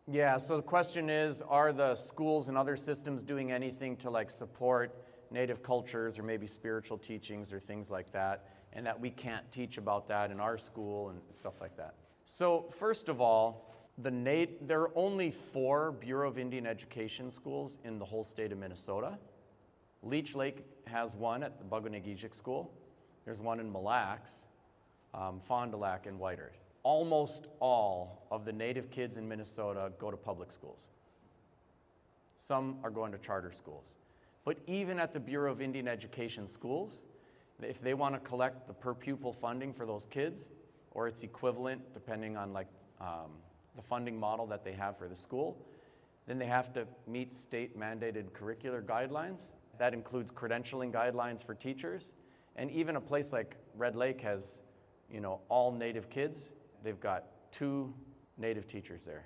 Yeah, so the question is, are the schools and other systems doing anything to like support native cultures or maybe spiritual teachings or things like that, and that we can't teach about that in our school and stuff like that? So first of all, there are only 4 Bureau of Indian Education schools in the whole state of Minnesota. Leech Lake has one at the Bugwanagijic School. There's one in Mille Lacs, Fond du Lac, and White Earth. Almost all of the Native kids in Minnesota go to public schools. Some are going to charter schools. But even at the Bureau of Indian Education schools, if they want to collect the per pupil funding for those kids, or its equivalent, depending on like the funding model that they have for the school, then they have to meet state mandated curricular guidelines. That includes credentialing guidelines for teachers. And even a place like Red Lake has, all Native kids. They've got 2 Native teachers there.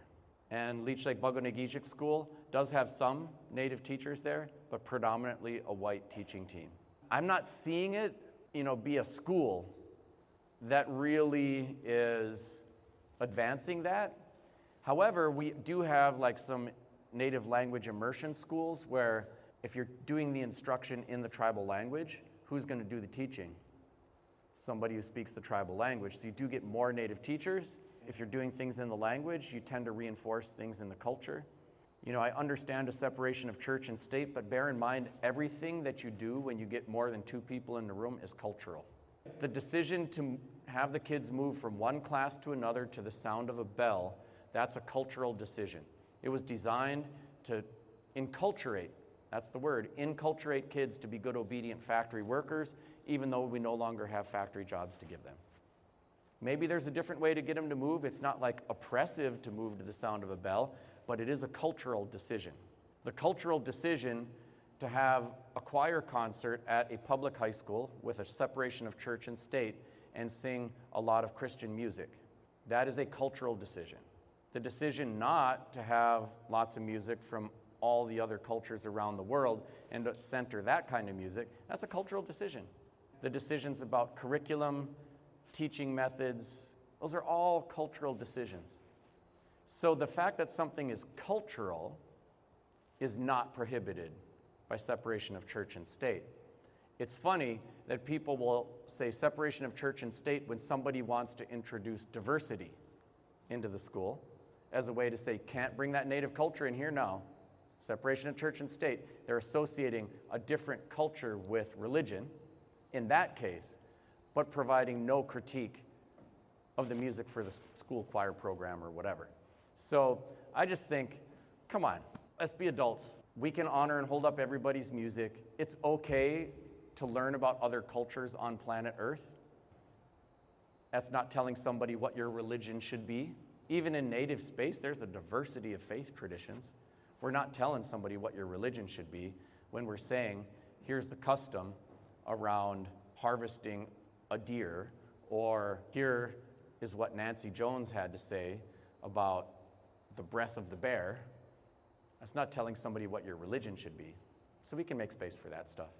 And Leech Lake Bugwanagijic School does have some Native teachers there, but predominantly a white teaching team. I'm not seeing it, be a school that really is advancing that. However, we do have like some native language immersion schools where if you're doing the instruction in the tribal language, who's going to do the teaching? Somebody who speaks the tribal language. So you do get more native teachers. If you're doing things in the language, you tend to reinforce things in the culture. I understand a separation of church and state, but bear in mind, everything that you do when you get more than 2 people in the room is cultural. The decision to have the kids move from one class to another to the sound of a bell, that's a cultural decision. It was designed to enculturate. That's the word, enculturate kids to be good, obedient factory workers, even though we no longer have factory jobs to give them. Maybe there's a different way to get them to move. It's not like oppressive to move to the sound of a bell, but it is a cultural decision. The cultural decision to have a choir concert at a public high school with a separation of church and state and sing a lot of Christian music, that is a cultural decision. The decision not to have lots of music from all the other cultures around the world and to center that kind of music, that's a cultural decision. The decisions about curriculum, teaching methods, those are all cultural decisions. So the fact that something is cultural is not prohibited by separation of church and state. It's funny that people will say separation of church and state when somebody wants to introduce diversity into the school as a way to say, can't bring that native culture in here? No. Separation of church and state, they're associating a different culture with religion in that case, but providing no critique of the music for the school choir program or whatever. So I just think, come on, let's be adults. We can honor and hold up everybody's music. It's okay to learn about other cultures on planet Earth. That's not telling somebody what your religion should be. Even in native space, there's a diversity of faith traditions. We're not telling somebody what your religion should be when we're saying, here's the custom around harvesting a deer, or here is what Nancy Jones had to say about the breath of the bear. That's not telling somebody what your religion should be. So we can make space for that stuff.